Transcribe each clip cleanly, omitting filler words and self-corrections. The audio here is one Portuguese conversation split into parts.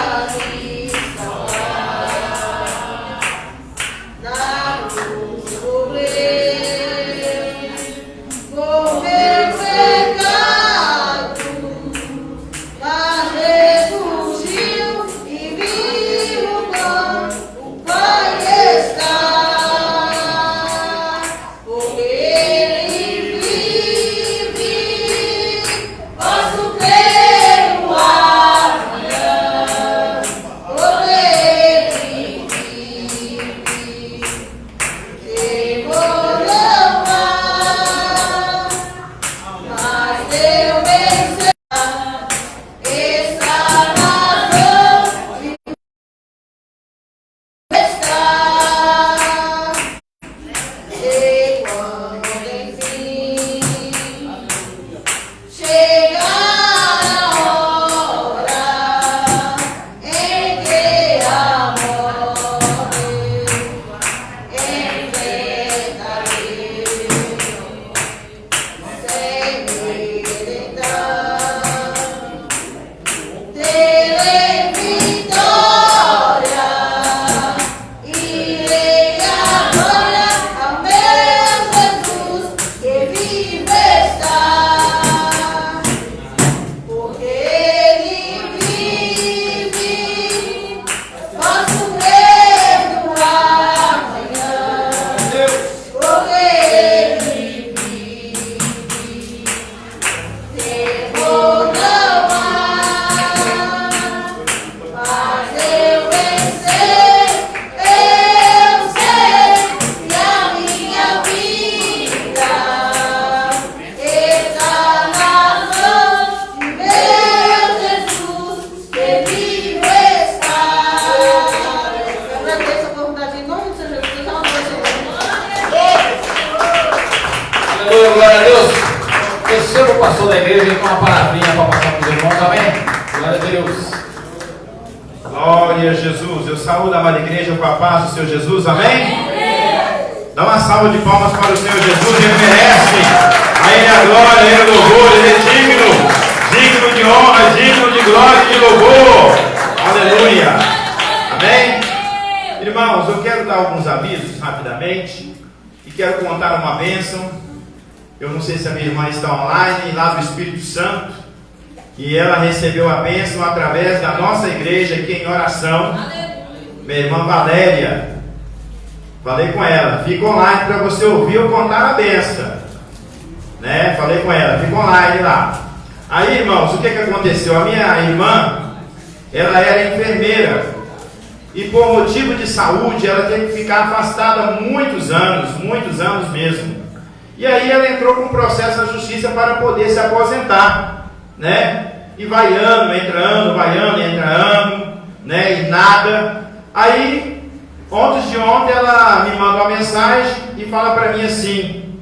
Pra me salvar. chama o pastor da igreja com uma palavrinha para passar para os irmãos, amém? Glória a Deus. Glória a Jesus. Eu saúdo a amada igreja com a paz do Senhor Jesus, amém? Dá uma salva de palmas para o Senhor Jesus, Ele merece. A Ele a glória, a Ele o louvor, Ele é digno de honra, digno de glória e de louvor. Aleluia. Amém? Irmãos, eu quero dar alguns avisos rapidamente e quero contar uma bênção. Eu não sei se a minha irmã está online, lá do Espírito Santo, e ela recebeu a bênção através da nossa igreja aqui em oração. Minha irmã Valéria, falei com ela, fica online para você ouvir eu contar a bênção, né? Falei com ela, fica online lá. Aí, irmãos, o que aconteceu? A minha irmã, ela era enfermeira e por motivo de saúde ela teve que ficar afastada muitos anos mesmo. E aí ela entrou com um processo na justiça para poder se aposentar, né? E vai ano, entra ano, né? E nada. Aí, antes de ontem, ela me mandou uma mensagem e fala para mim assim: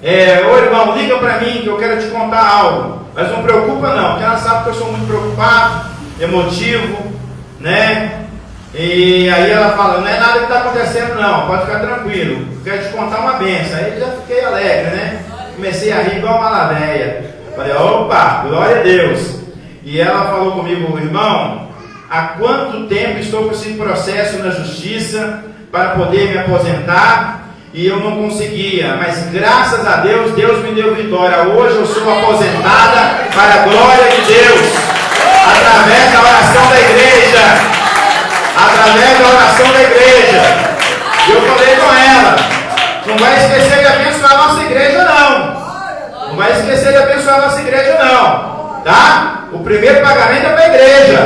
ô irmão, liga para mim que eu quero te contar algo. Mas não preocupa não, porque ela sabe que eu sou muito preocupado, emotivo, né? E aí ela fala: não é nada que está acontecendo não, pode ficar tranquilo, quero te contar uma benção. Aí eu já fiquei alegre, né? Comecei a rir igual uma ladeia. Falei: opa, glória a Deus. E ela falou comigo: irmão, há quanto tempo estou com esse processo na justiça para poder me aposentar e eu não conseguia, mas graças a Deus, Deus me deu vitória. Hoje eu sou aposentada para a glória de Deus, através da oração da igreja. Através da oração da igreja. E eu falei com ela: não vai esquecer de abençoar a nossa igreja não. Não vai esquecer de abençoar a nossa igreja não. Tá? O primeiro pagamento é para a igreja.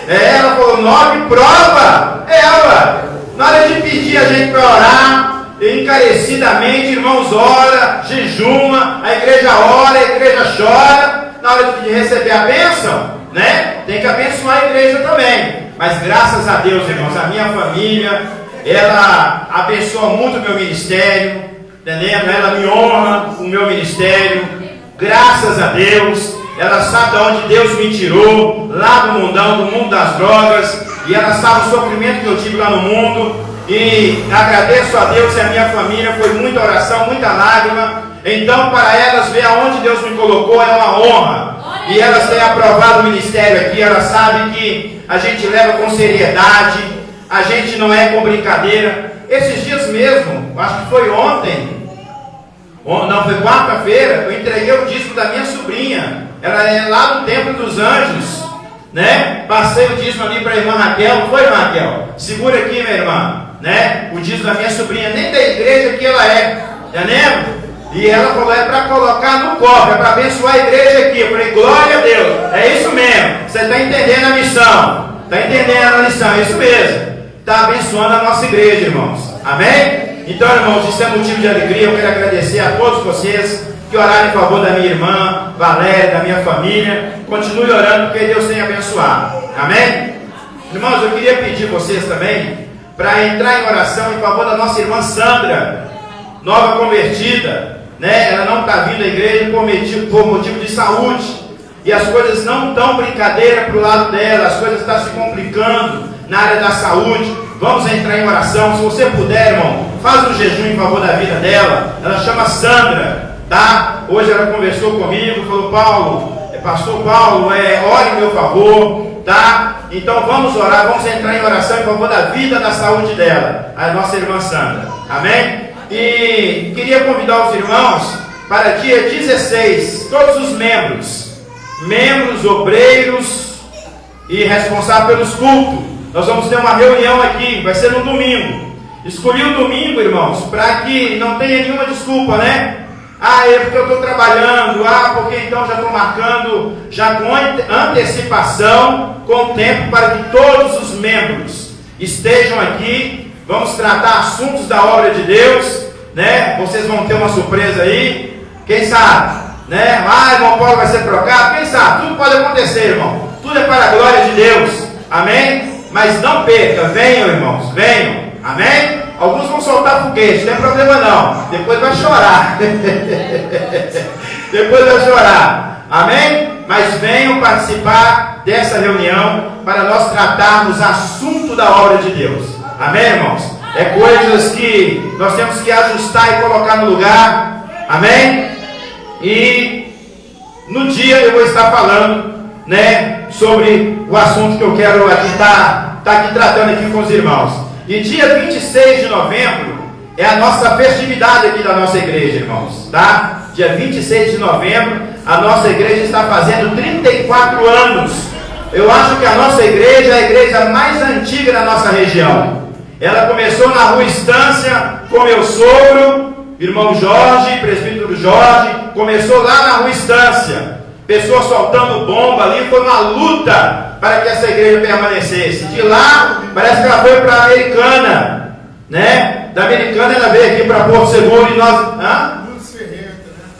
Ela falou: 9, prova. Ela, na hora de pedir a gente para orar, encarecidamente, irmãos, ora, jejuma, a igreja ora, a igreja chora. Na hora de receber a bênção, né? Tem que abençoar a igreja também. Mas graças a Deus, irmãos, a minha família, ela abençoa muito o meu ministério, entendendo? Ela me honra o meu ministério, graças a Deus. Ela sabe de onde Deus me tirou, lá do mundão, do mundo das drogas, e ela sabe o sofrimento que eu tive lá no mundo. E agradeço a Deus e a minha família, foi muita oração, muita lágrima. Então, para elas ver aonde Deus me colocou é uma honra. E elas têm aprovado o ministério aqui. Elas sabem que a gente leva com seriedade, a gente não é com brincadeira. Esses dias mesmo, acho que foi ontem, não, foi quarta-feira, eu entreguei o dízimo da minha sobrinha. Ela é lá no Templo dos Anjos, né? Passei o dízimo ali para a irmã Raquel. Não foi, irmã Raquel? Segura aqui, minha irmã, né? O dízimo da minha sobrinha, nem da igreja que ela é, entendeu? E ela falou: é para colocar no cofre, é para abençoar a igreja aqui. Eu falei: glória a Deus, é isso mesmo. Você está entendendo a missão, está entendendo a lição, é isso mesmo. Está abençoando a nossa igreja, irmãos. Amém? Então, irmãos, isso é motivo de alegria. Eu quero agradecer a todos vocês que oraram em favor da minha irmã Valéria, da minha família. Continue orando, porque Deus tem abençoado. Amém? Irmãos, eu queria pedir vocês também para entrar em oração em favor da nossa irmã Sandra, nova convertida, né? Ela não está vindo à igreja por motivo de saúde, e as coisas não estão brincadeira para o lado dela, as coisas estão se complicando na área da saúde. Vamos entrar em oração. Se você puder, irmão, faz um jejum em favor da vida dela. Ela chama Sandra, tá? Hoje ela conversou comigo, falou: pastor Paulo, ore em meu favor, tá? Então vamos orar, vamos entrar em oração em favor da vida, da saúde dela, a nossa irmã Sandra. Amém? E queria convidar os irmãos para dia 16, todos os membros, obreiros e responsáveis pelos cultos. Nós vamos ter uma reunião aqui, vai ser no domingo. Escolhi o domingo, irmãos, para que não tenha nenhuma desculpa, né? É porque eu estou trabalhando, porque então já estou marcando, já com antecipação, com tempo, para que todos os membros estejam aqui. Vamos tratar assuntos da obra de Deus, né? Vocês vão ter uma surpresa aí, quem sabe, né? Irmão Paulo vai ser trocado, quem sabe? Tudo pode acontecer, irmão. Tudo é para a glória de Deus, amém? Mas não perca, venham, irmãos, venham, amém? Alguns vão soltar foguete, não tem problema não. Depois vai chorar. Depois vai chorar. Amém? Mas venham participar dessa reunião para nós tratarmos assunto da obra de Deus. Amém, irmãos? É coisas que nós temos que ajustar e colocar no lugar. Amém? E no dia eu vou estar falando, né, sobre o assunto que eu quero aqui estar aqui tratando aqui com os irmãos. E dia 26 de novembro é a nossa festividade aqui da nossa igreja, irmãos, tá? Dia 26 de novembro, a nossa igreja está fazendo 34 anos. Eu acho que a nossa igreja é a igreja mais antiga da nossa região. Ela começou na Rua Estância com meu sogro, irmão Jorge, presbítero Jorge. Começou lá na Rua Estância. Pessoas soltando bomba ali, foi uma luta para que essa igreja permanecesse. De lá, parece que ela foi para a Americana, né? Da Americana ela veio aqui para Porto Seguro e nós...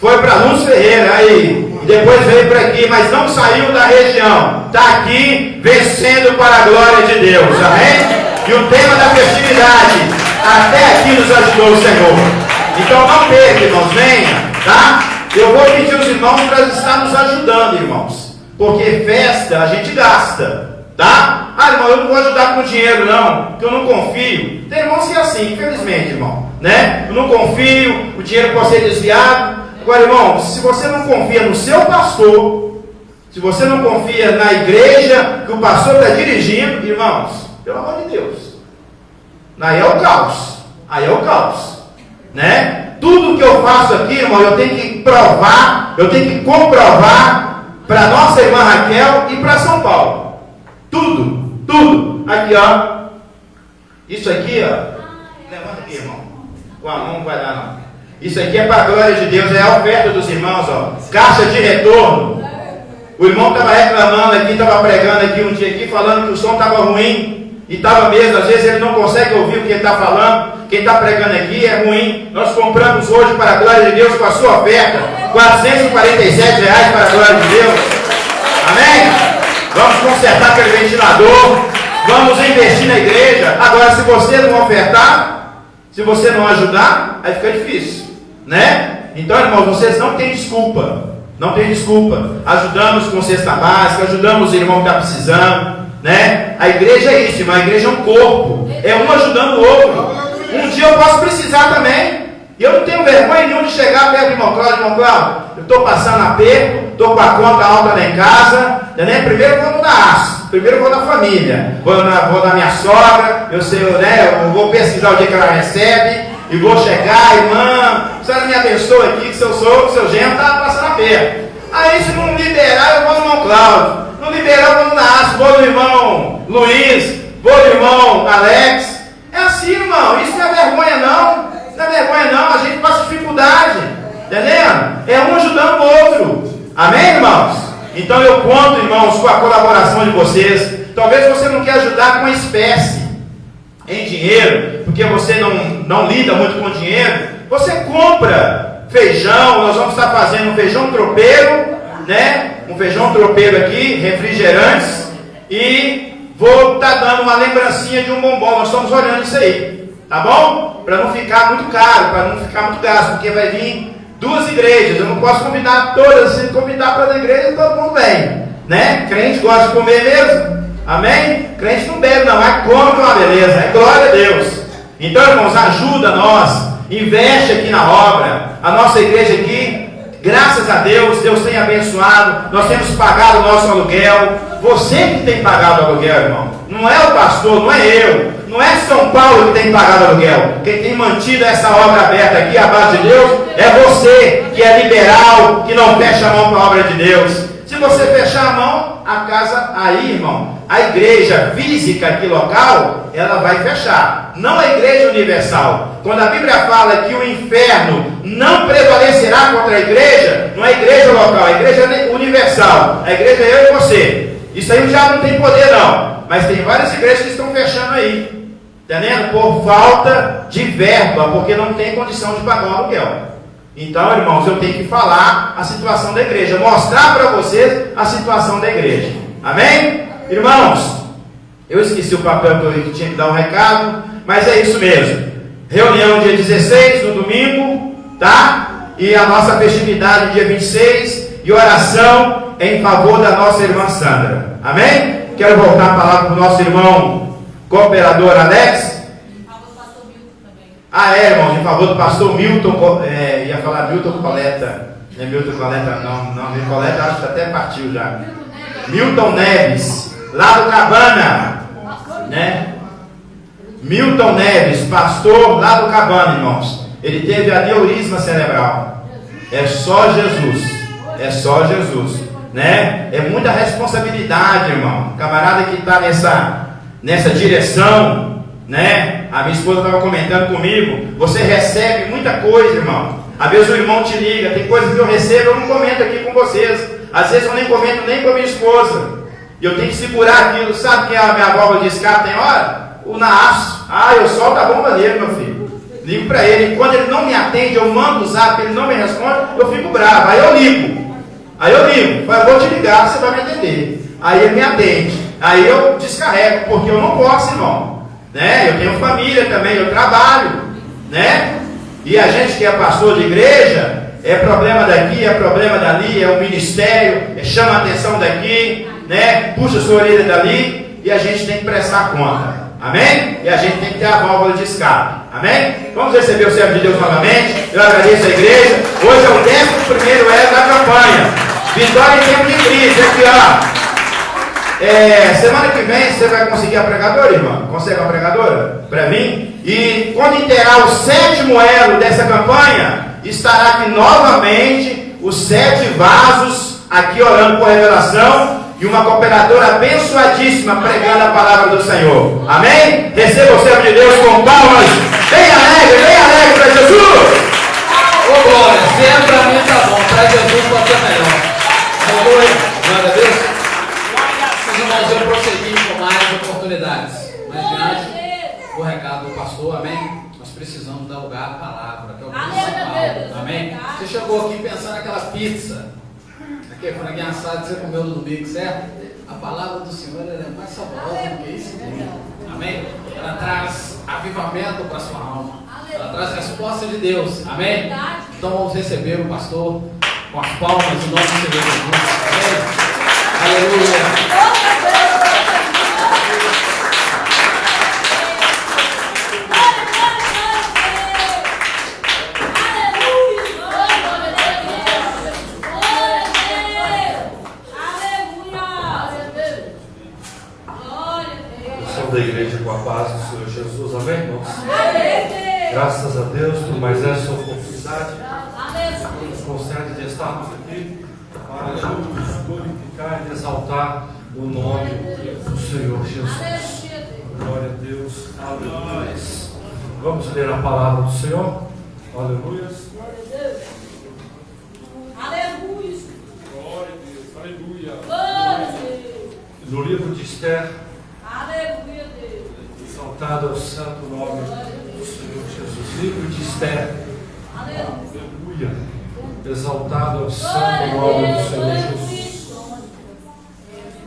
Foi para Luz Ferreira, aí, e depois veio para aqui, mas não saiu da região. Está aqui, vencendo para a glória de Deus, amém? E o tema da festividade, até aqui nos ajudou o Senhor. Então não perca, irmãos, venha, tá? Eu vou pedir aos irmãos para estar nos ajudando, irmãos, porque festa a gente gasta, tá? Ah, irmão, eu não vou ajudar com dinheiro não, porque eu não confio. Tem irmãos que é assim, infelizmente, irmão, né? Eu não confio, o dinheiro pode ser desviado. Agora, irmão, se você não confia no seu pastor, se você não confia na igreja que o pastor está dirigindo, irmãos, pelo amor de Deus, aí é o caos, né? Tudo que eu faço aqui, irmão, eu tenho que provar, eu tenho que comprovar para nossa irmã Raquel e para São Paulo. Tudo. Aqui, ó. Isso aqui, ó. Levanta aqui, irmão. Com a mão não vai dar, não. Isso aqui é para a glória de Deus, é a oferta dos irmãos, ó. Caixa de retorno. O irmão estava reclamando aqui, estava pregando aqui um dia aqui, falando que o som estava ruim. E estava mesmo, às vezes ele não consegue ouvir o que ele está falando. Quem está pregando aqui é ruim. Nós compramos hoje para a glória de Deus com a sua oferta, R$447 para a glória de Deus. Amém? Vamos consertar aquele ventilador. Vamos investir na igreja. Agora, se você não ofertar, se você não ajudar, aí fica difícil, né? Então, irmãos, vocês não têm desculpa. Não tem desculpa. Ajudamos com cesta básica, ajudamos o irmão que está precisando, né? A igreja é isso, irmão. A igreja é um corpo. É um ajudando o outro. Um dia eu posso precisar também. E eu não tenho vergonha nenhuma de chegar perto do irmão Cláudio. Eu estou passando aperto, estou com a conta alta lá em casa, né? Primeiro eu vou no aço, primeiro eu vou na família, vou na minha sogra, eu sei, né? Eu vou pesquisar o dia que ela recebe, e vou chegar, irmã, a senhora me abençoa aqui, que seu sogro, seu genro está passando aperto. Aí se não liberar, eu vou no irmão Cláudio, não liberar, eu vou no aço, vou no irmão Luiz, vou no irmão Alex. É assim, irmão, isso não é vergonha não. Não é vergonha não, a gente passa dificuldade, entendendo? É um ajudando o outro, amém, irmãos? Então eu conto, irmãos, com a colaboração de vocês. Talvez você não quer ajudar com espécie, em dinheiro, porque você não lida muito com dinheiro. Você compra feijão, nós vamos estar fazendo um feijão tropeiro, né? Um feijão tropeiro aqui, refrigerantes, e vou estar dando uma lembrancinha de um bombom, nós estamos olhando isso aí. Tá bom? Para não ficar muito caro, para não ficar muito gasto, porque vai vir 2 igrejas. Eu não posso convidar todas. Se convidar para a igreja, todo mundo vem, né? Crente gosta de comer mesmo, amém? Crente não bebe, não, mas come, uma beleza, é glória a Deus. Então, irmãos, ajuda nós, investe aqui na obra. A nossa igreja aqui, graças a Deus, Deus tem abençoado. Nós temos pagado o nosso aluguel. Você que tem pagado o aluguel, irmão. Não é o pastor, não é eu. Não é São Paulo que tem pagado aluguel. Quem tem mantido essa obra aberta aqui, abaixo de Deus, é você, que é liberal, que não fecha a mão para a obra de Deus. Se você fechar a mão, a casa aí, irmão, a igreja física aqui local, ela vai fechar. Não a igreja universal. Quando a Bíblia fala que o inferno não prevalecerá contra a igreja, não é a igreja local, a igreja universal. A igreja é eu e você. Isso aí já não tem poder não. Mas tem várias igrejas que estão fechando aí. Entendendo? Por falta de verba, porque não tem condição de pagar o aluguel. Então, irmãos, eu tenho que falar a situação da igreja, mostrar para vocês a situação da igreja. Amém? Irmãos, eu esqueci o papel que eu tinha que dar um recado, mas é isso mesmo. Reunião dia 16, no domingo, tá? E a nossa festividade dia 26 e oração em favor da nossa irmã Sandra. Amém? Quero voltar a palavra para o nosso irmão cooperador Alex. Irmão, em favor do pastor Milton, ia falar Milton Coleta. Não é Milton Coleta, não, Milton Coleta acho que até partiu já. Milton Neves, lá do Cabana, né? Milton Neves, pastor lá do Cabana, irmãos. Ele teve aneurisma cerebral. É só Jesus, né? É muita responsabilidade, irmão. Camarada que está nessa direção, né? A minha esposa estava comentando comigo. Você recebe muita coisa, irmão. Às vezes o irmão te liga. Tem coisas que eu recebo, eu não comento aqui com vocês. Às vezes eu nem comento nem com a minha esposa. E eu tenho que segurar aquilo. Sabe que a minha válvula de escape tem hora? O naço. Eu solto a bomba dele, meu filho. Ligo para ele. E quando ele não me atende, eu mando o zap, ele não me responde, eu fico bravo. Aí eu ligo. Eu vou te ligar, você vai me atender. Aí ele me atende. Aí eu descarrego, porque eu não posso, irmão. Né? Eu tenho família também, eu trabalho. Né? E a gente que é pastor de igreja, é problema daqui, é problema dali, é o ministério, chama a atenção daqui, né? Puxa a sua orelha dali, e a gente tem que prestar conta. Amém? E a gente tem que ter a válvula de escape. Amém? Vamos receber o servo de Deus novamente. Eu agradeço a igreja. Hoje é o 11º elo da campanha. Vitória em tempo de crise. Aqui, ó. Semana que vem você vai conseguir a pregadora, irmão? Consegue uma pregadora? Para mim? E quando inteirar o 7º elo dessa campanha, estará aqui novamente os 7 vasos, aqui orando por revelação, e uma cooperadora abençoadíssima pregando a palavra do Senhor. Amém? Receba o servo de Deus com palmas bem alegre para Jesus. Ô glória, sempre para mim tá bom, para Jesus pode ser melhor. Aleluia, glória a Deus. Meus irmãos, eu prossegui com mais oportunidades. Mas diante do recado do pastor, amém? Nós precisamos dar lugar à palavra, que é o principal. Amém? Você chegou aqui pensando naquela pizza, aquele franguinho assado que você comeu no domingo, certo? A palavra do Senhor é mais saborosa do que isso. Amém? Ela traz avivamento para a sua alma. Ela traz resposta de Deus. Amém? Então vamos receber o pastor com as palmas em nome do Senhor Jesus. Amém? Aleluia. Da igreja com a paz do Senhor Jesus, amém, irmãos? Graças a Deus por mais essa oportunidade que nos concede de estarmos aqui para juntos glorificar e exaltar o nome do Senhor Jesus. Glória a Deus, aleluia. Vamos ler a palavra do Senhor, aleluia. Aleluia. Glória a Deus, aleluia. Glória a Deus. No livro de Esther, aleluia, Deus. exaltado é o santo nome do Senhor Jesus. Livro de Esther, aleluia. Exaltado é o santo nome do Senhor Jesus.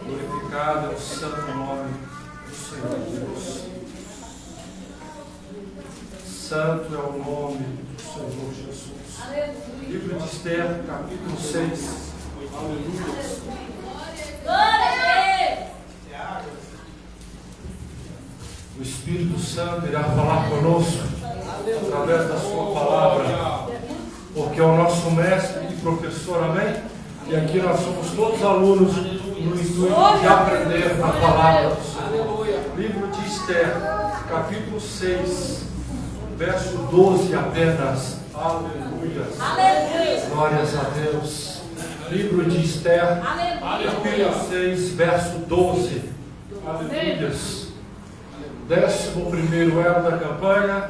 Glorificado é o santo nome do Senhor Deus. Santo é o nome do Senhor Jesus. Livro de Esther, capítulo 6. Aleluia. Glória a Deus. O Espírito Santo irá falar conosco através da sua palavra, porque é o nosso mestre e professor, amém? E aqui nós somos todos alunos no intuito de aprender a palavra do Senhor. Livro de Esther, capítulo 6, verso 12 apenas. Aleluia. Glórias a Deus. Livro de Esther, capítulo 6, verso 12. Aleluia. 11º elo da campanha,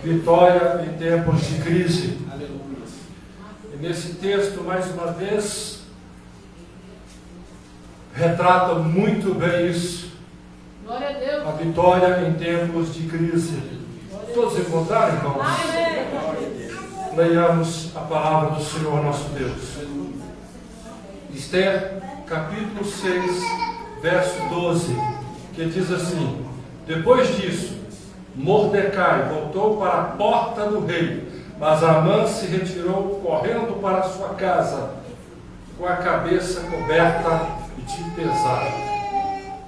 vitória em tempos de crise. E nesse texto, mais uma vez, retrata muito bem isso. Glória a Deus. A vitória em tempos de crise. Todos encontraram, irmãos? Leiamos a palavra do Senhor nosso Deus. Esther, capítulo 6, verso 12, que diz assim: depois disso, Mordecai voltou para a porta do rei, mas Amã se retirou correndo para sua casa, com a cabeça coberta de pesar.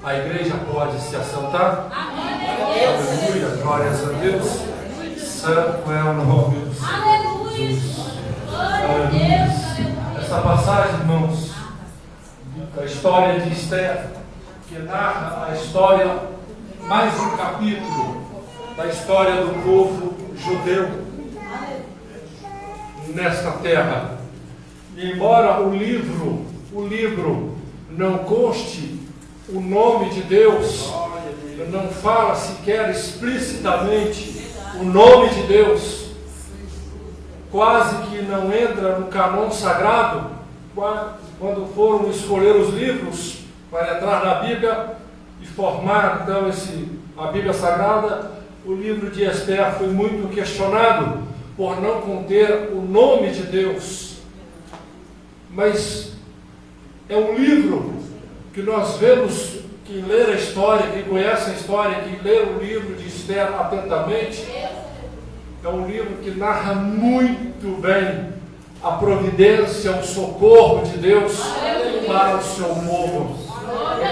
A igreja pode se assentar? Aleluia, glórias a Deus. Santo é o nome do Senhor. Aleluia. Glória a Deus. Essa passagem, irmãos, da história de Esther, que narra a história, mais um capítulo da história do povo judeu nesta terra. E embora o livro não conste o nome de Deus, não fala sequer explicitamente o nome de Deus, quase que não entra no cânon sagrado, quando foram escolher os livros para entrar na Bíblia e formar então a Bíblia Sagrada, o livro de Esther foi muito questionado por não conter o nome de Deus. Mas é um livro que nós vemos, quem lê a história, quem conhece a história, quem lê o livro de Esther atentamente, é um livro que narra muito bem a providência, o socorro de Deus para o seu povo.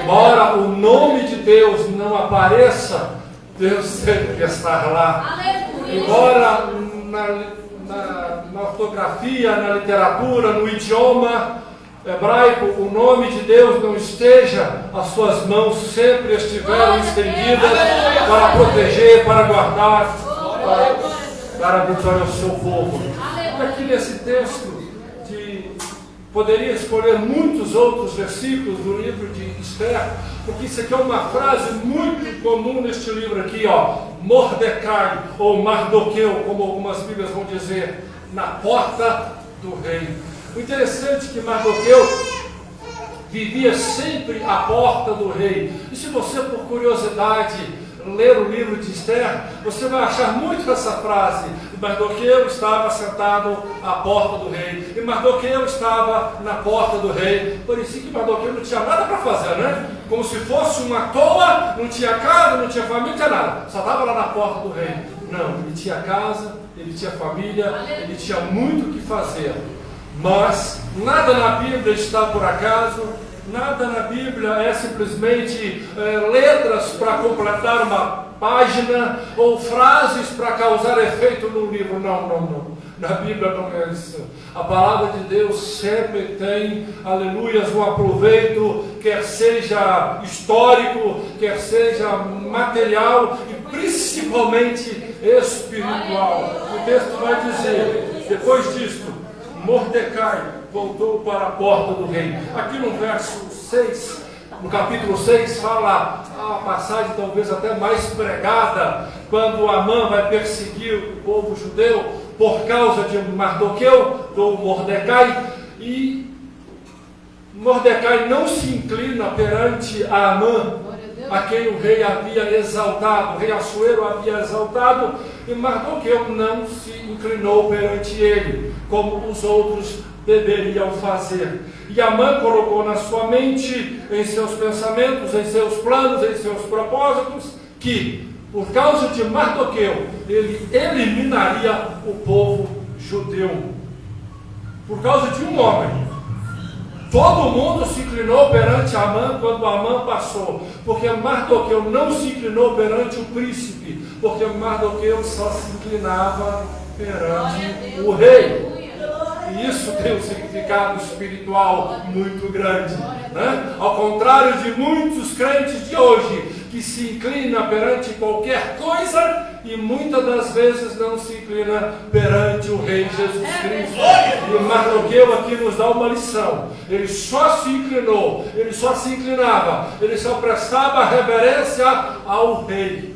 Embora o nome de Deus não apareça, Deus sempre estar lá. Embora na ortografia, na literatura, no idioma hebraico, o nome de Deus não esteja, as suas mãos sempre estiveram estendidas para proteger, para guardar, para a vitória ao seu povo. Aqui nesse texto, poderia escolher muitos outros versículos do livro de Esther, porque isso aqui é uma frase muito comum neste livro aqui, ó, Mordecai, ou Mardoqueu, como algumas Bíblias vão dizer, na porta do rei. O interessante é que Mardoqueu vivia sempre à porta do rei. E se você, por curiosidade, ler o livro de Esther, você vai achar muito essa frase. Mardoqueu estava sentado à porta do rei, e Mardoqueu estava na porta do rei. Parecia que Mardoqueu não tinha nada para fazer, né? Como se fosse uma toa, não tinha casa, não tinha família, não tinha nada, só estava lá na porta do rei. Não, ele tinha casa, ele tinha família, ele tinha muito o que fazer. Mas nada na Bíblia está por acaso. Nada na Bíblia é simplesmente letras para completar uma página ou frases para causar efeito no livro. Não. Na Bíblia não é isso. A palavra de Deus sempre tem, aleluias, um aproveito, quer seja histórico, quer seja material e principalmente espiritual. O texto vai dizer, depois disto, Mordecai voltou para a porta do rei. Aqui no verso 6, no capítulo 6, fala a passagem talvez até mais pregada, quando Amã vai perseguir o povo judeu por causa de Mardoqueu, ou Mordecai, e Mordecai não se inclina perante Amã, a quem o rei havia exaltado, o rei Assuero havia exaltado, e Mardoqueu não se inclinou perante ele, como os outros deveriam fazer. E Amã colocou na sua mente, em seus pensamentos, em seus planos, em seus propósitos, que por causa de Mardoqueu ele eliminaria o povo judeu. Por causa de um homem. Todo mundo se inclinou perante Amã quando Amã passou, porque Mardoqueu não se inclinou perante o príncipe, porque Mardoqueu só se inclinava perante o rei. E isso tem um significado espiritual muito grande, né? Ao contrário de muitos crentes de hoje, que se inclina perante qualquer coisa e muitas das vezes não se inclina perante o Rei Jesus Cristo. E Mardoqueu aqui nos dá uma lição. Ele só se inclinou, ele só se inclinava, ele só prestava reverência ao rei.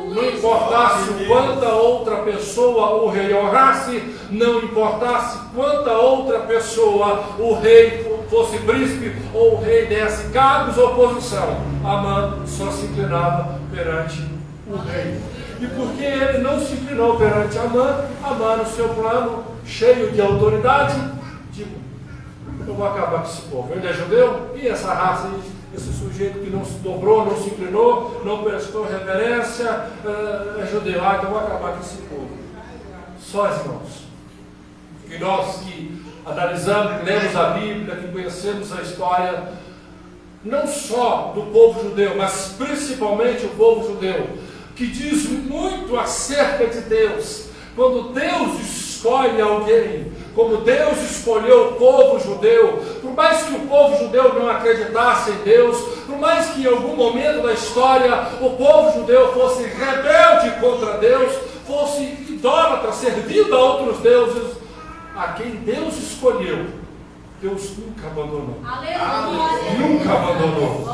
Não importasse quanta outra pessoa o rei honrasse, não importasse quanta outra pessoa o rei fosse príncipe ou o rei desse cargos ou posição, Amã só se inclinava perante o rei. E porque ele não se inclinou perante Amã, Amã no seu plano, cheio de autoridade, eu vou acabar com esse povo. Ele é judeu? E essa raça, esse sujeito que não se dobrou, não se inclinou, não prestou reverência, é judeu. Ah, então vou acabar com esse povo. Só, irmãos, que nós que analisamos, que lemos a Bíblia, que conhecemos a história, não só do povo judeu, mas principalmente o povo judeu, que diz muito acerca de Deus. Quando Deus escolhe alguém, como Deus escolheu o povo judeu, por mais que o povo judeu não acreditasse em Deus, por mais que em algum momento da história o povo judeu fosse rebelde contra Deus, fosse idólatra, servindo a outros deuses, a quem Deus escolheu, Deus nunca abandonou. Aleluia. Nunca abandonou.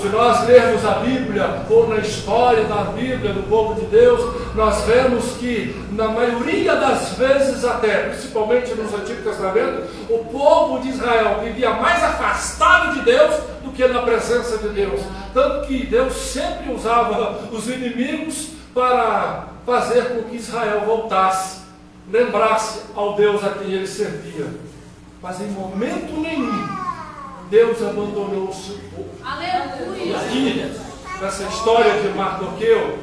Se nós lermos a Bíblia, ou na história da Bíblia do povo de Deus, nós vemos que, na maioria das vezes até, principalmente no Antigo Testamento, o povo de Israel vivia mais afastado de Deus do que na presença de Deus. Tanto que Deus sempre usava os inimigos para fazer com que Israel voltasse, lembrasse ao Deus a quem ele servia. Mas em momento nenhum, Deus abandonou o seu povo. Aleluia. Aqui, nessa história de Mardoqueu,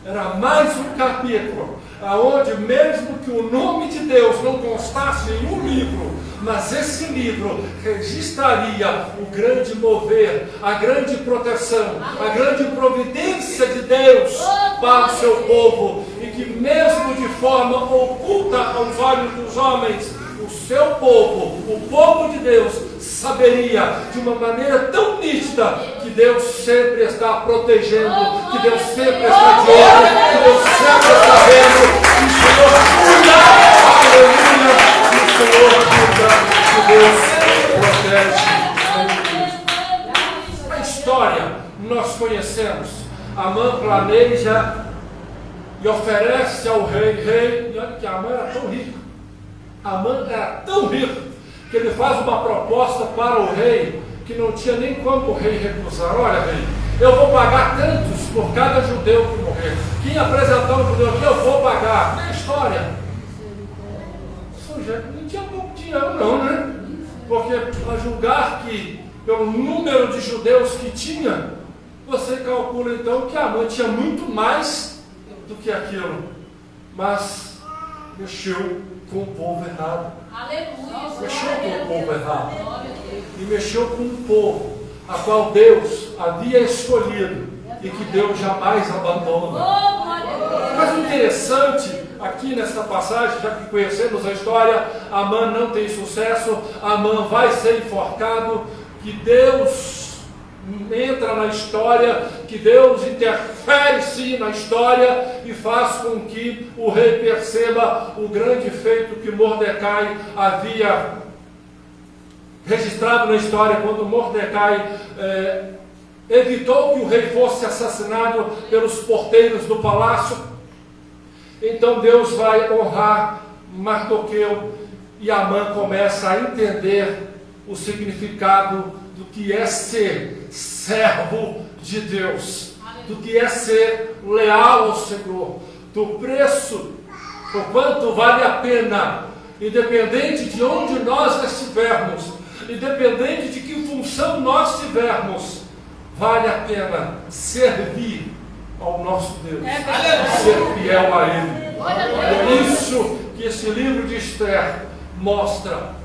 era mais um capítulo, onde mesmo que o nome de Deus não constasse em um livro, mas esse livro registraria o grande mover, a grande proteção, a grande providência de Deus para o seu povo, e que mesmo de forma oculta aos olhos dos homens, o seu povo, o povo de Deus, saberia de uma maneira tão nítida que Deus sempre está protegendo, que Deus sempre está de olho, que Deus sempre está vendo, que o Senhor cuida, aleluia, que o Senhor cuida, que Deus protege. A história nós conhecemos. Amã planeja e oferece ao rei, e olha que Amã era tão rico. Amã era tão rico que ele faz uma proposta para o rei que não tinha nem como o rei recusar. Olha, rei, eu vou pagar tantos por cada judeu que morrer. Quem apresentar um judeu aqui, eu vou pagar. Não é história. O sujeito não tinha pouco dinheiro não, né? Porque a julgar que pelo número de judeus que tinha, você calcula então que Amã tinha muito mais do que aquilo. Mas mexeu com o povo errado. Aleluia. Mexeu com o povo errado. E mexeu com um povo a qual Deus havia escolhido e que Deus jamais abandona. Mas o interessante aqui nesta passagem, já que conhecemos a história, Amã não tem sucesso, Amã vai ser enforcado, que Deus entra na história, que Deus interfere sim na história e faz com que o rei perceba o grande feito que Mordecai havia registrado na história, quando Mordecai evitou que o rei fosse assassinado pelos porteiros do palácio. Então Deus vai honrar Mardoqueu e Amã começa a entender o significado do que é ser servo de Deus, do que é ser leal ao Senhor, do preço, o quanto vale a pena, independente de onde nós estivermos, independente de que função nós tivermos, vale a pena servir ao nosso Deus, ser fiel a Ele. É isso que esse livro de Esther mostra.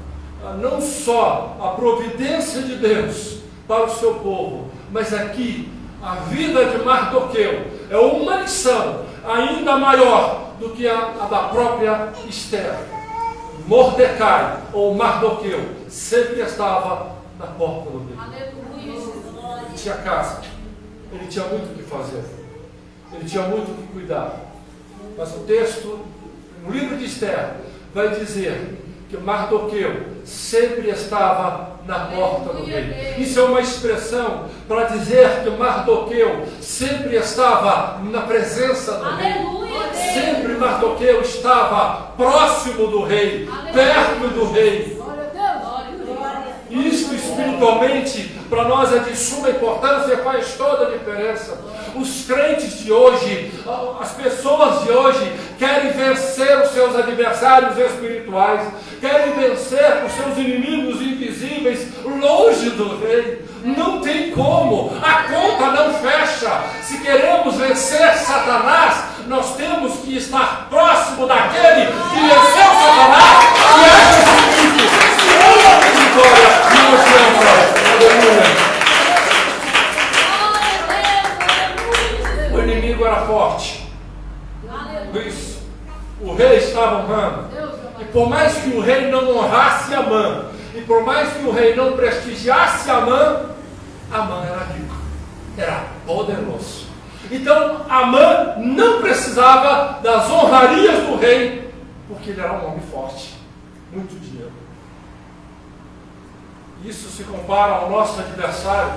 Não só a providência de Deus para o seu povo, mas aqui a vida de Mardoqueu é uma lição ainda maior do que a da própria Esther. Mordecai ou Mardoqueu sempre estava na porta do rei. Ele tinha casa, ele tinha muito o que fazer, ele tinha muito o que cuidar. Mas o texto, no livro de Esther, vai dizer que Mardoqueu sempre estava na porta do rei. Isso é uma expressão para dizer que Mardoqueu sempre estava na presença do rei. Sempre Mardoqueu estava próximo do rei, perto do rei. Isto espiritualmente para nós é de suma importância, faz toda a diferença. Os crentes de hoje, as pessoas de hoje querem vencer os seus adversários espirituais, querem vencer os seus inimigos invisíveis longe do rei. Não tem como, a conta não fecha. Se queremos vencer Satanás, nós temos que estar próximo daquele que venceu Satanás, e é Jesus Cristo. Oh, vitória, Deus lembra. Aleluia. O inimigo era forte. Isso. O rei estava honrando. E por mais que o rei não honrasse Amã, e por mais que o rei não prestigiasse Amã era rico, era poderoso. Então Amã não precisava das honrarias do rei, porque ele era um homem forte, muito dinheiro. Isso se compara ao nosso adversário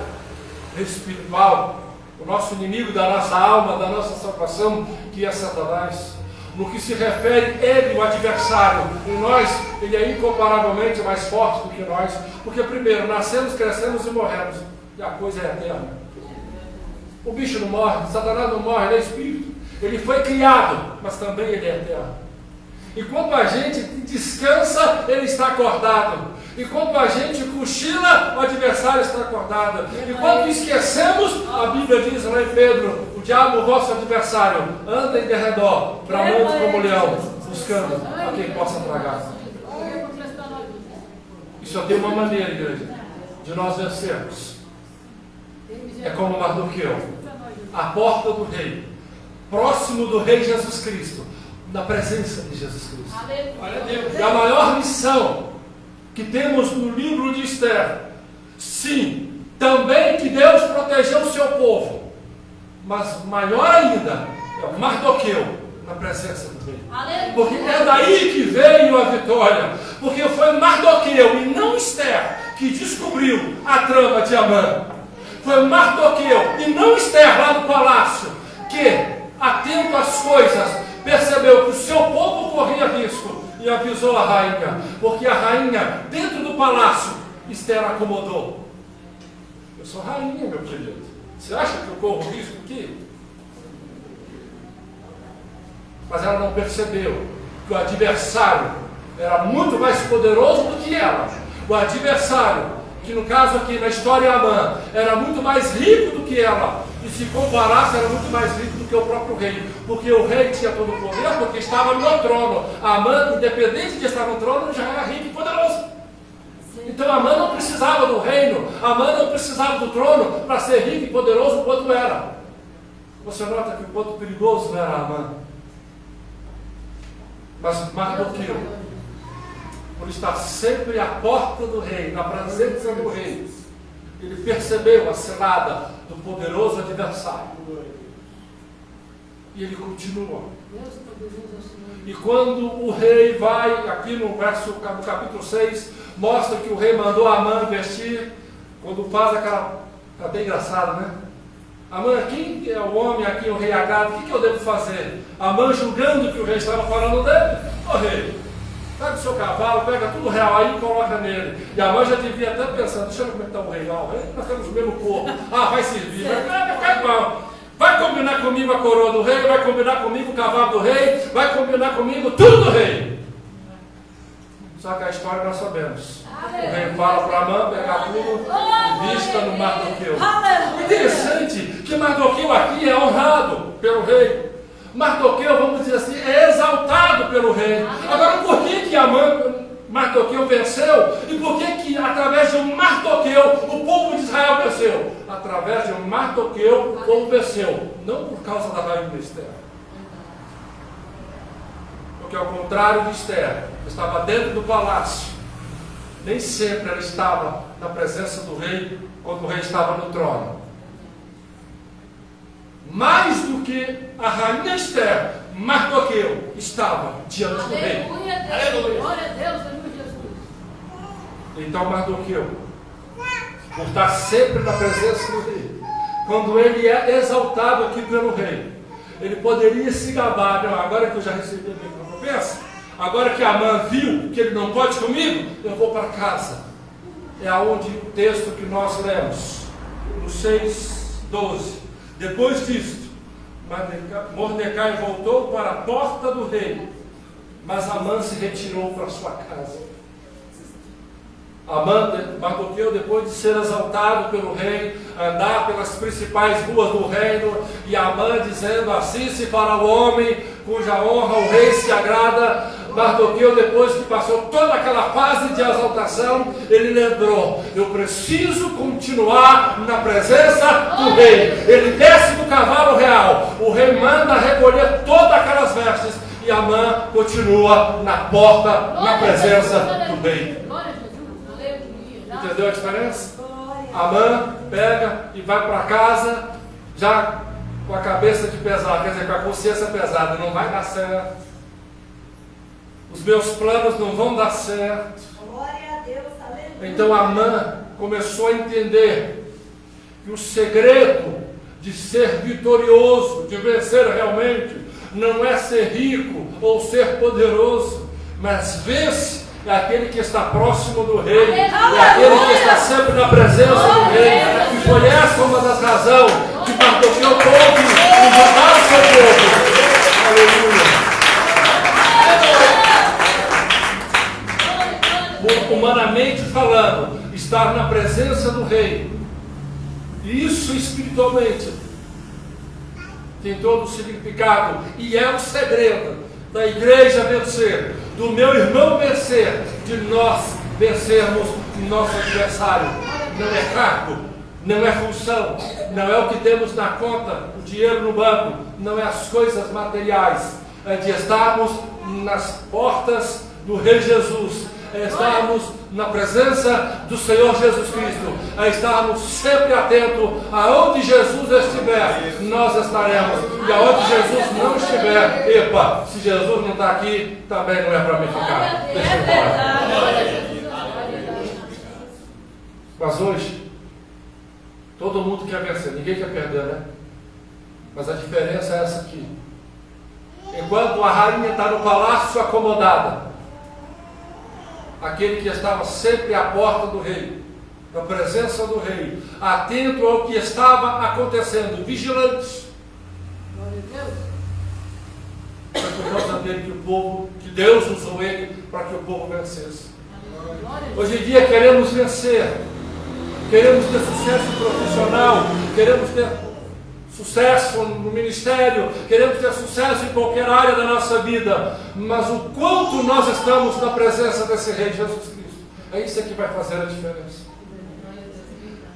espiritual, o nosso inimigo da nossa alma, da nossa salvação, que é Satanás. No que se refere ele, o adversário, em nós, ele é incomparavelmente mais forte do que nós, porque primeiro, nascemos, crescemos e morremos, e a coisa é eterna. O bicho não morre, Satanás não morre, ele é espírito, ele foi criado, mas também ele é eterno. E quando a gente descansa, ele está acordado. E quando a gente cochila, o adversário está acordado. E quando esquecemos, a Bíblia diz lá em Pedro: o diabo, o vosso adversário, anda em derredor, bramando como leão, buscando a quem possa tragar. E só tem uma maneira, igreja, de nós vencermos. É como Mardoqueu, a porta do rei, próximo do rei Jesus Cristo, na presença de Jesus Cristo. E a maior lição que temos no livro de Esther, sim, também que Deus protegeu o seu povo, mas maior ainda é o Mardoqueu na presença do rei. Porque é daí que veio a vitória, porque foi Mardoqueu e não Esther que descobriu a trama de Amã. Foi Mardoqueu e não Esther lá no palácio que, atento às coisas, percebeu que o seu povo corria risco e avisou a rainha, porque a rainha, dentro do palácio, Esther acomodou. Eu sou rainha, meu querido. Você acha que eu corro risco aqui? Mas ela não percebeu que o adversário era muito mais poderoso do que ela. O adversário, que no caso aqui na história Amã, era muito mais rico do que ela. E se comparasse, era muito mais rico do que o próprio rei, porque o rei tinha todo o poder, porque estava no trono. Amã, independente de estar no trono, já era rico e poderoso. Então Amã não precisava do reino, Amã não precisava do trono para ser rico e poderoso quanto era. Você nota que o ponto perigoso não era Amã, mas Mardoqueu, por estar sempre à porta do rei, na presença do rei, ele percebeu a cilada do poderoso adversário. E ele continua. E quando o rei vai, aqui no capítulo 6, mostra que o rei mandou Amã investir. Quando faz aquela. Está bem engraçado, né? Amã, quem é o homem aqui, o rei Agado? O que eu devo fazer? Amã, julgando que o rei estava falando dele. Ô rei, pega o seu cavalo, pega tudo real aí e coloca nele. E a mãe já devia até pensando: deixa eu ver como é que está o rei. Nós temos o mesmo corpo. Vai servir, vai ficar igual. Vai combinar comigo a coroa do rei, vai combinar comigo o cavalo do rei, vai combinar comigo tudo do rei. Só que a história nós sabemos. O rei fala para Amã pegar tudo e vista no Mardoqueu. Interessante que Mardoqueu aqui é honrado pelo rei. Mardoqueu, vamos dizer assim, é exaltado pelo rei. Agora, por que Mardoqueu venceu? E por que através de um Mardoqueu o povo de Israel venceu? Através de um Mardoqueu o povo venceu. Não por causa da rainha Esther. Porque ao contrário de Esther, que estava dentro do palácio, nem sempre ela estava na presença do rei quando o rei estava no trono. Mais do que a rainha Esther, Mardoqueu estava diante do rei. Aleluia! Glória a Deus, aleluia, Jesus. Então Mardoqueu, por estar sempre na presença do rei, quando ele é exaltado aqui pelo rei, ele poderia se gabar: não, agora que eu já recebi a minha recompensa, agora que Amã viu que ele não pode comigo, eu vou para casa. É aonde o texto que nós lemos, no 6:12. Depois disto, Mordecai voltou para a porta do rei, mas Amã se retirou para sua casa. Mardoqueu, depois de ser exaltado pelo rei, andar pelas principais ruas do reino, e Amã dizendo: assim se fará o homem cuja honra o rei se agrada. Mardoqueu, depois que passou toda aquela fase de exaltação, ele lembrou: eu preciso continuar na presença do rei. Ele desce do cavalo real, o rei manda recolher todas aquelas vestes, e Amã continua na porta, na presença do rei. Entendeu a diferença? Amã pega e vai para casa já com a cabeça de pesar, quer dizer, com a consciência pesada. Não vai dar certo. Os meus planos não vão dar certo. Então Amã começou a entender que o segredo de ser vitorioso, de vencer realmente, não é ser rico ou ser poderoso, mas vence é aquele que está próximo do rei, é aquele que está sempre na presença do rei. E foi essa uma das razões que Mardoqueu pôde enganar o seu povo. Aleluia. Humanamente falando, estar na presença do rei, e isso espiritualmente tem todo o significado, e é o segredo da igreja vencer, do meu irmão vencer, de nós vencermos o nosso adversário. Não é cargo, não é função, não é o que temos na conta, o dinheiro no banco, não é as coisas materiais, é de estarmos nas portas do Rei Jesus, é estarmos na presença do Senhor Jesus Cristo, é estarmos sempre atentos aonde Jesus estiver, nós estaremos, e aonde Jesus não estiver, epa, se Jesus não está aqui, também não é para mim ficar. Deixa eu embora. Mas hoje, todo mundo quer vencer, ninguém quer perder, né? Mas a diferença é essa aqui. Enquanto a rainha está no palácio acomodada, aquele que estava sempre à porta do rei, na presença do rei, atento ao que estava acontecendo, vigilante, por causa dele que Deus usou ele para que o povo vencesse. Hoje em dia queremos vencer, queremos ter sucesso profissional, queremos ter sucesso no ministério, queremos ter sucesso em qualquer área da nossa vida, mas o quanto nós estamos na presença desse Rei Jesus Cristo, é isso que vai fazer a diferença.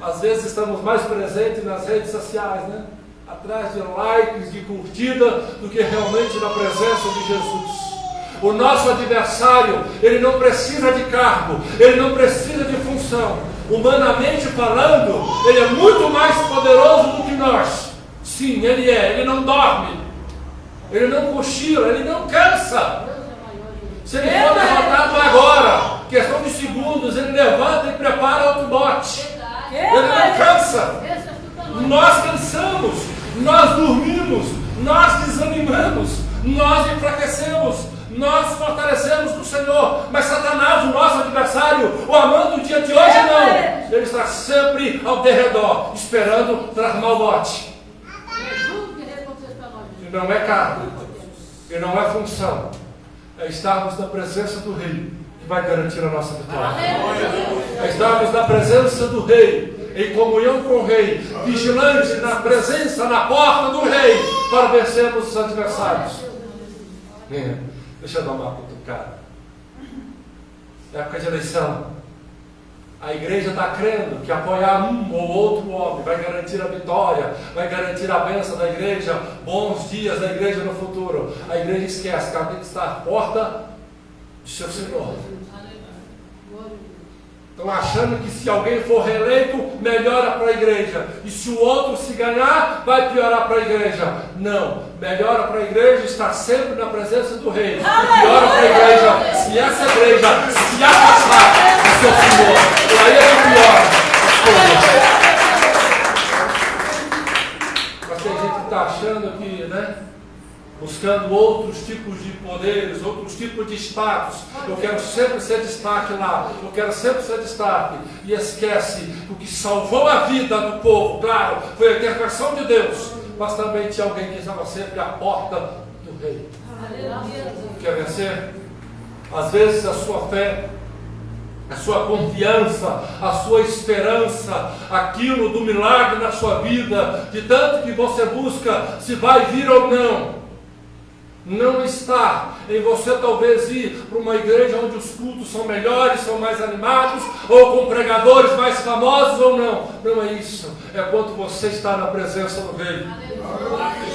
Às vezes estamos mais presentes nas redes sociais, né? Atrás de likes, de curtida, do que realmente na presença de Jesus. O nosso adversário, ele não precisa de cargo, ele não precisa de função. Humanamente falando, ele é muito mais poderoso do que nós. Sim, ele é, ele não dorme, ele não cochila, ele não cansa. Se ele for derrotado agora, questão de segundos, ele levanta e prepara outro bote. Ele não cansa. Nós cansamos, nós dormimos, nós desanimamos, nós enfraquecemos, nós fortalecemos no Senhor. Mas Satanás, o nosso adversário, o Amã do dia de hoje, não. Ele está sempre ao derredor, esperando tramar o bote. Não é cargo, e não é função, é estarmos na presença do Rei, que vai garantir a nossa vitória. É estarmos na presença do Rei, em comunhão com o Rei, vigilante na presença, na porta do Rei, para vencermos os adversários. Deixa eu dar uma cutucada. Época de eleição. A igreja está crendo que apoiar um ou outro homem vai garantir a vitória, vai garantir a bênção da igreja, bons dias da igreja no futuro. A igreja esquece que ela tem que estar à porta de seu Senhor. Estão achando que se alguém for reeleito, melhora para a igreja. E se o outro se ganhar, vai piorar para a igreja. Não, melhora para a igreja estar sempre na presença do Rei. E piora para a igreja se essa igreja se afastar do seu Senhor. E aí é que piora as coisas. Mas tem gente que está achando que, né? Buscando outros tipos de poderes, outros tipos de status. Eu quero sempre ser destaque lá, eu quero sempre ser destaque. E esquece que o que salvou a vida do povo, claro, foi a intervenção de Deus, mas também tinha alguém que estava sempre à porta do Rei. Quer vencer? Às vezes a sua fé a sua confiança, a sua esperança, aquilo do milagre na sua vida, de tanto que você busca se vai vir ou não. Não está em você talvez ir para uma igreja onde os cultos são melhores, são mais animados, ou com pregadores mais famosos ou não. Não é isso. É quando você está na presença do Rei.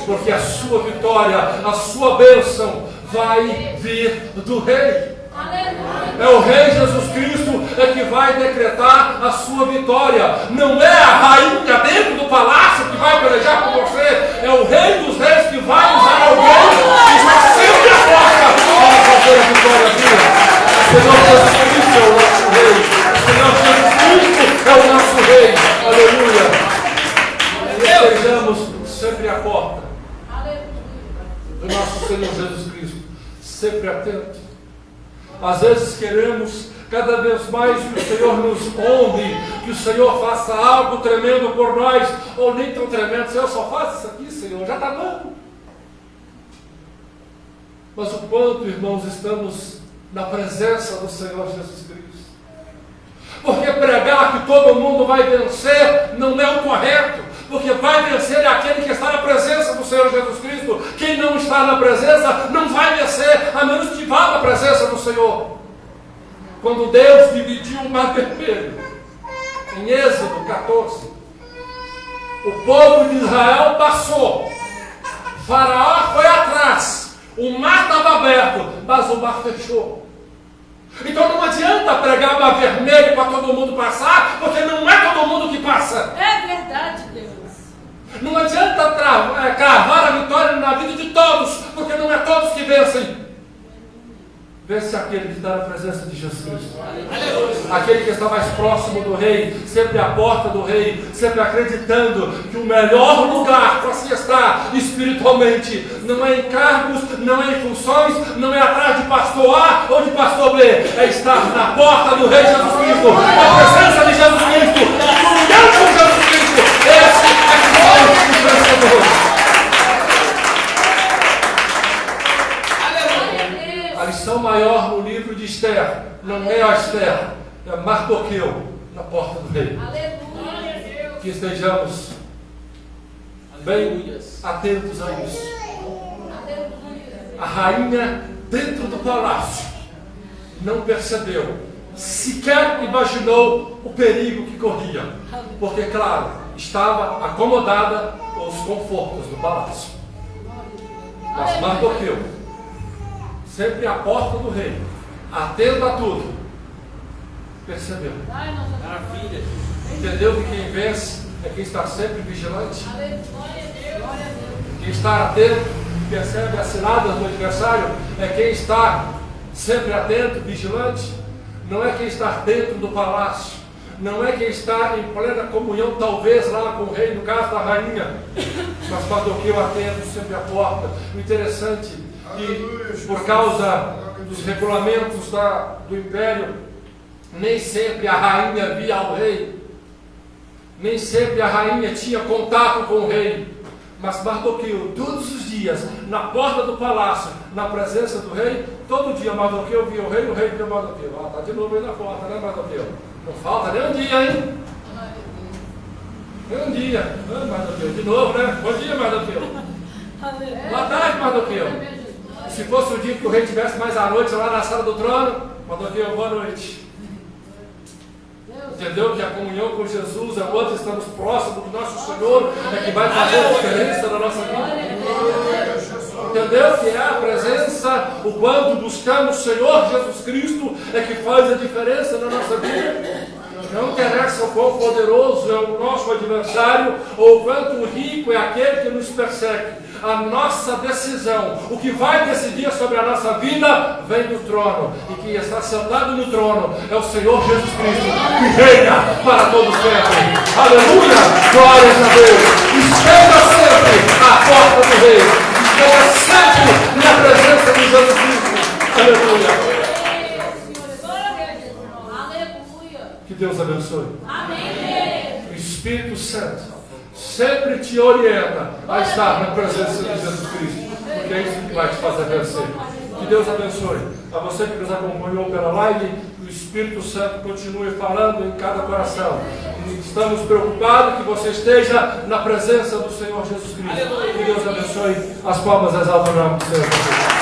Porque a sua vitória, a sua bênção vai vir do Rei. É o Rei Jesus Cristo que vai decretar a sua vitória. Não é a rainha dentro do palácio que vai pelejar por você. É o Rei dos Reis que vai usar alguém que está sempre à porta para fazer a vitória dele. O Senhor Jesus Cristo é o nosso Rei. O Senhor Jesus Cristo é o nosso Rei. Aleluia. Estejamos sempre à porta do nosso Senhor Jesus Cristo. Sempre atento. Às vezes queremos cada vez mais que o Senhor nos honre, que o Senhor faça algo tremendo por nós, ou nem tão tremendo. Senhor, só faz isso aqui, Senhor, já está bom. Mas o quanto, irmãos, estamos na presença do Senhor Jesus Cristo. Porque pregar que todo mundo vai vencer não é o correto. Porque vai vencer é aquele que está na presença do Senhor Jesus Cristo. Quem não está na presença não vai vencer, a menos que vá na presença do Senhor. Quando Deus dividiu o mar vermelho, em Êxodo 14, o povo de Israel passou, Faraó foi atrás, o mar estava aberto, mas o mar fechou. Então não adianta pregar mar vermelho para todo mundo passar, porque não é todo mundo que passa. É verdade, Deus. Não adianta cravar a vitória na vida de todos, porque não é todos que vencem. Vence aquele que está na presença de Jesus Cristo. Aquele que está mais próximo do Rei, sempre à porta do Rei, sempre acreditando que o melhor lugar para se estar espiritualmente não é em cargos, não é em funções, não é atrás de pastor A ou de pastor B, é estar na porta do Rei Jesus Cristo, na presença de Jesus Cristo, comunhão com Jesus Cristo. Esse é que são os vencedores. A lição maior no livro de Esther não é a Esther, é Mardoqueu na porta do rei. Aleluia. Que estejamos bem atentos a isso. A rainha dentro do palácio não percebeu, sequer imaginou o perigo que corria, porque, claro, estava acomodada com os confortos do palácio. Mas Mardoqueu, sempre à porta do rei, atento a tudo, percebeu. Maravilha. Entendeu que quem vence é quem está sempre vigilante? Quem está atento, percebe as ciladas do adversário, é quem está sempre atento, vigilante. Não é quem está dentro do palácio, não é quem está em plena comunhão, talvez lá com o rei, no caso da rainha, mas Mardoqueu atento, sempre à porta. O interessante é que, por causa dos regulamentos do império, nem sempre a rainha via ao rei, nem sempre a rainha tinha contato com o rei. Mas Mardoqueu, todos os dias, na porta do palácio, na presença do rei, todo dia Mardoqueu via o rei via Mardoqueu. Está de novo aí na porta, né, Mardoqueu? Não falta nem um dia, hein? Nem um dia. Ah, Mardoqueu, de novo, né? Bom dia, Mardoqueu. Boa tarde, Mardoqueu. Se fosse o dia que o rei tivesse mais à noite lá na sala do trono, Mardoqueu, boa noite. Entendeu que a comunhão com Jesus, enquanto estamos próximos do nosso Senhor, é que vai fazer a diferença na nossa vida. Entendeu que é a presença, o quanto buscamos o Senhor Jesus Cristo, é que faz a diferença na nossa vida. Não interessa o quão poderoso é o nosso adversário, ou o quanto rico é aquele que nos persegue. A nossa decisão, o que vai decidir sobre a nossa vida, vem do trono. E quem está sentado no trono é o Senhor Jesus Cristo, que reina para todos sempre. Aleluia! Glórias a Deus! Esteja sempre à porta do Rei. Esteja sempre na presença de Jesus Cristo. Aleluia! Que Deus abençoe. Amém. O Espírito Santo sempre te orienta a estar na presença de Jesus Cristo, porque é isso que vai te fazer vencer. Que Deus abençoe. A você que nos acompanhou pela live, o Espírito Santo continue falando em cada coração. Estamos preocupados que você esteja na presença do Senhor Jesus Cristo. Que Deus abençoe. As palmas exaltam o nome do Senhor Jesus.